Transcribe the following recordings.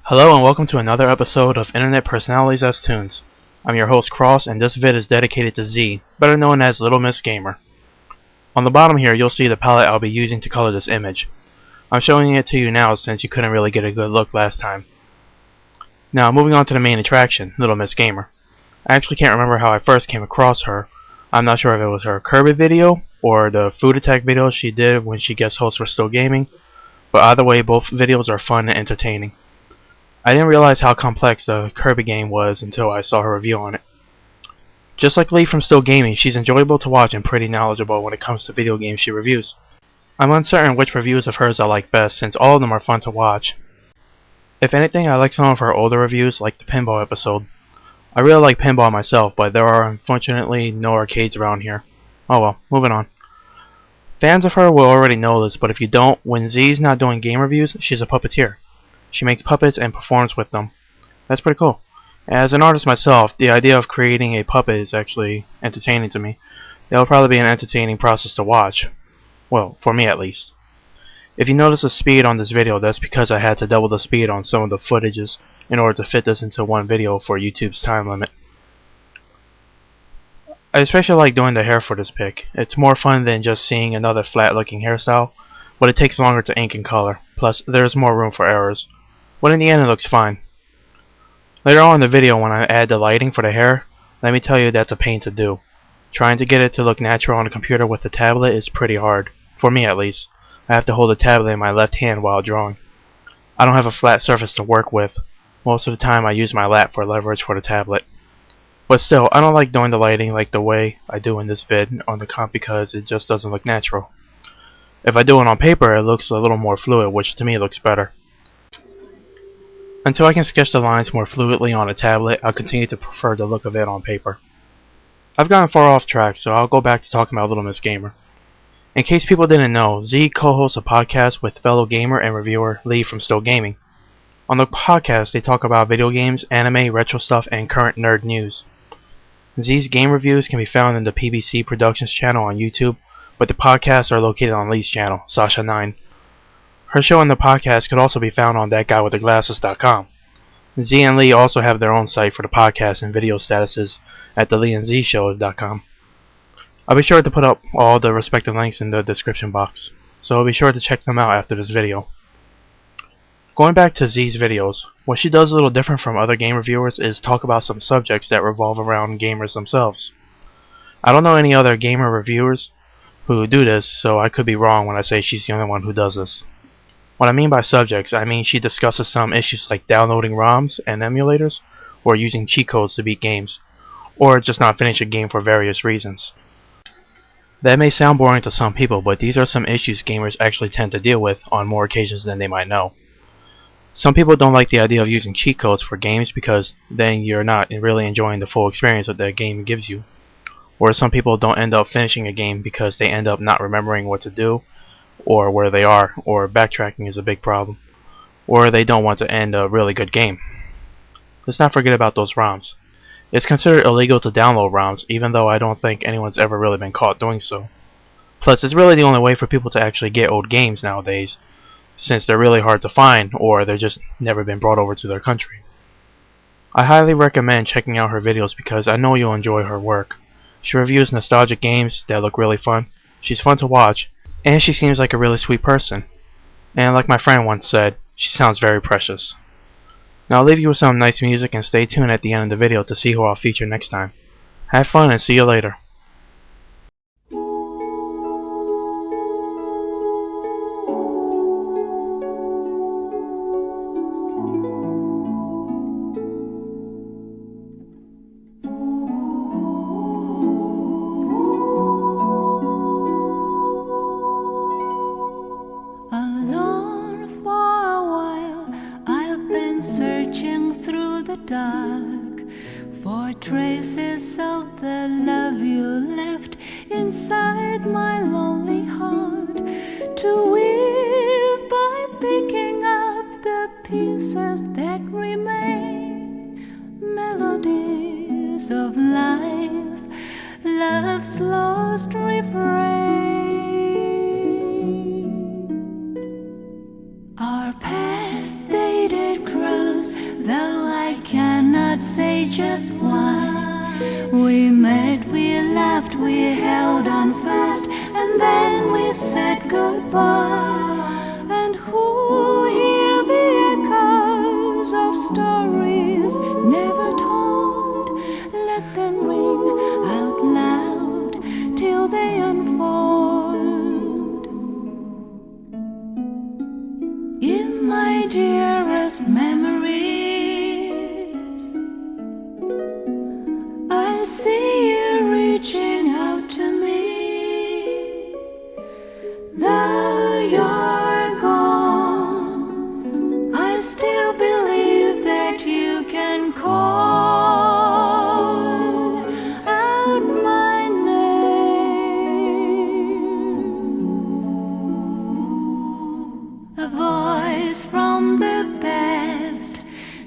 Hello and welcome to another episode of Internet Personalities as Tunes. I'm your host Cross, and this vid is dedicated to Z, better known as Little Miss Gamer. On the bottom here you'll see the palette I'll be using to color this image. I'm showing it to you now since you couldn't really get a good look last time. Now moving on to the main attraction, Little Miss Gamer. I actually can't remember how I first came across her. I'm not sure if it was her Kirby video or the Food Attack video she did when she guest hosts for Still Gaming, but either way both videos are fun and entertaining. I didn't realize how complex the Kirby game was until I saw her review on it. Just like Lee from Still Gaming, she's enjoyable to watch and pretty knowledgeable when it comes to video games she reviews. I'm uncertain which reviews of hers I like best since all of them are fun to watch. If anything, I like some of her older reviews like the pinball episode. I really like pinball myself, but there are unfortunately no arcades around here. Oh well, moving on. Fans of her will already know this, but if you don't, when Z's not doing game reviews, she's a puppeteer. She makes puppets and performs with them. That's pretty cool. As an artist myself, the idea of creating a puppet is actually entertaining to me. It'll probably be an entertaining process to watch. Well, for me at least. If you notice the speed on this video, that's because I had to double the speed on some of the footages in order to fit this into one video for YouTube's time limit. I especially like doing the hair for this pic. It's more fun than just seeing another flat looking hairstyle, but it takes longer to ink and color. Plus, there's more room for errors. But in the end it looks fine. Later on in the video when I add the lighting for the hair, let me tell you that's a pain to do. Trying to get it to look natural on a computer with the tablet is pretty hard. For me at least. I have to hold the tablet in my left hand while drawing. I don't have a flat surface to work with. Most of the time I use my lap for leverage for the tablet. But still, I don't like doing the lighting like the way I do in this vid on the comp because it just doesn't look natural. If I do it on paper it looks a little more fluid, which to me looks better. Until I can sketch the lines more fluidly on a tablet, I'll continue to prefer the look of it on paper. I've gotten far off track, so I'll go back to talking about Little Miss Gamer. In case people didn't know, Z co-hosts a podcast with fellow gamer and reviewer Lee from Still Gaming. On the podcast, they talk about video games, anime, retro stuff, and current nerd news. Z's game reviews can be found in the PBC Productions channel on YouTube, but the podcasts are located on Lee's channel, Sasha9. Her show and the podcast could also be found on thatguywiththeglasses.com. Z and Lee also have their own site for the podcast and video statuses at theleeandзshow.com. I'll be sure to put up all the respective links in the description box, so be sure to check them out after this video. Going back to Z's videos, what she does a little different from other game reviewers is talk about some subjects that revolve around gamers themselves. I don't know any other gamer reviewers who do this, so I could be wrong when I say she's the only one who does this. What I mean by subjects, I mean she discusses some issues like downloading ROMs and emulators, or using cheat codes to beat games, or just not finish a game for various reasons. That may sound boring to some people, but these are some issues gamers actually tend to deal with on more occasions than they might know. Some people don't like the idea of using cheat codes for games because then you're not really enjoying the full experience that the game gives you. Or some people don't end up finishing a game because they end up not remembering what to do, or where they are, or backtracking is a big problem, or they don't want to end a really good game. Let's not forget about those ROMs. It's considered illegal to download ROMs, even though I don't think anyone's ever really been caught doing so. Plus, it's really the only way for people to actually get old games nowadays, since they're really hard to find, or they're just never been brought over to their country. I highly recommend checking out her videos because I know you'll enjoy her work. She reviews nostalgic games that look really fun, she's fun to watch, and she seems like a really sweet person. And like my friend once said, she sounds very precious. Now I'll leave you with some nice music and stay tuned at the end of the video to see who I'll feature next time. Have fun and see you later. Dark for traces of the love you left inside my lonely heart, to weave by picking up the pieces that remain, melodies of life, love's lost refrain. Our paths they did cross though I cannot say just why. We met, we laughed, we held on fast, and then we said goodbye. And who'll hear the echoes of stories never told? Let them ring out loud till they unfold. In my dearest memories, I see you reaching out to me. Though you're gone, I still believe that you can call out my name. A voice from the past,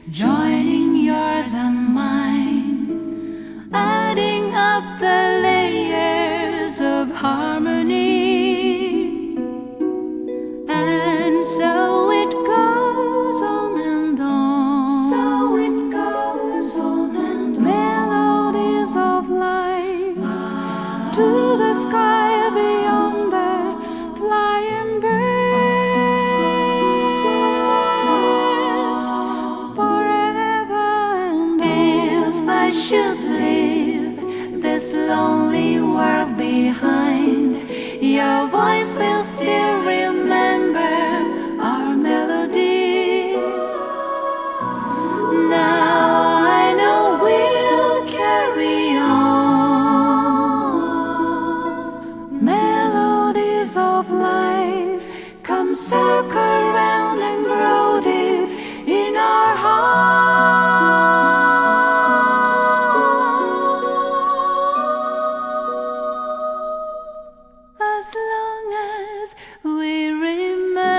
joining yours and mine, adding up the layers of harmony. And so it goes on and on. So it goes on and on. Melodies of life to the sky beyond the flying birds. Forever and if I should leave this lonely world behind, your voice will still remember our melody. Now I know we'll carry on. Melodies of life come circle round and grow deep in our hearts. As long as we remember.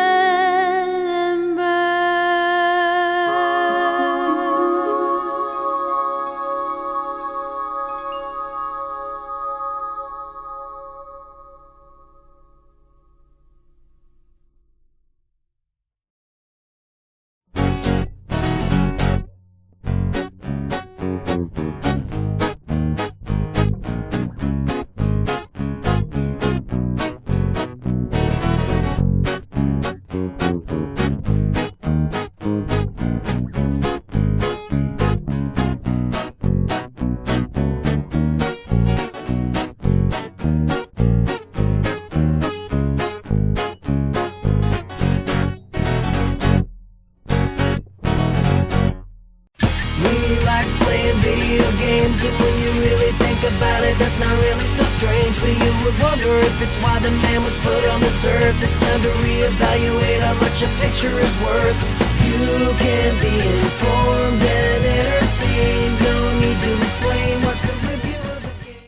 Playing video games, and when you really think about it, that's not really so strange. But you would wonder if it's why the man was put on this earth. It's time to reevaluate how much a picture is worth. You can be informed and entertained. No need to explain. Watch the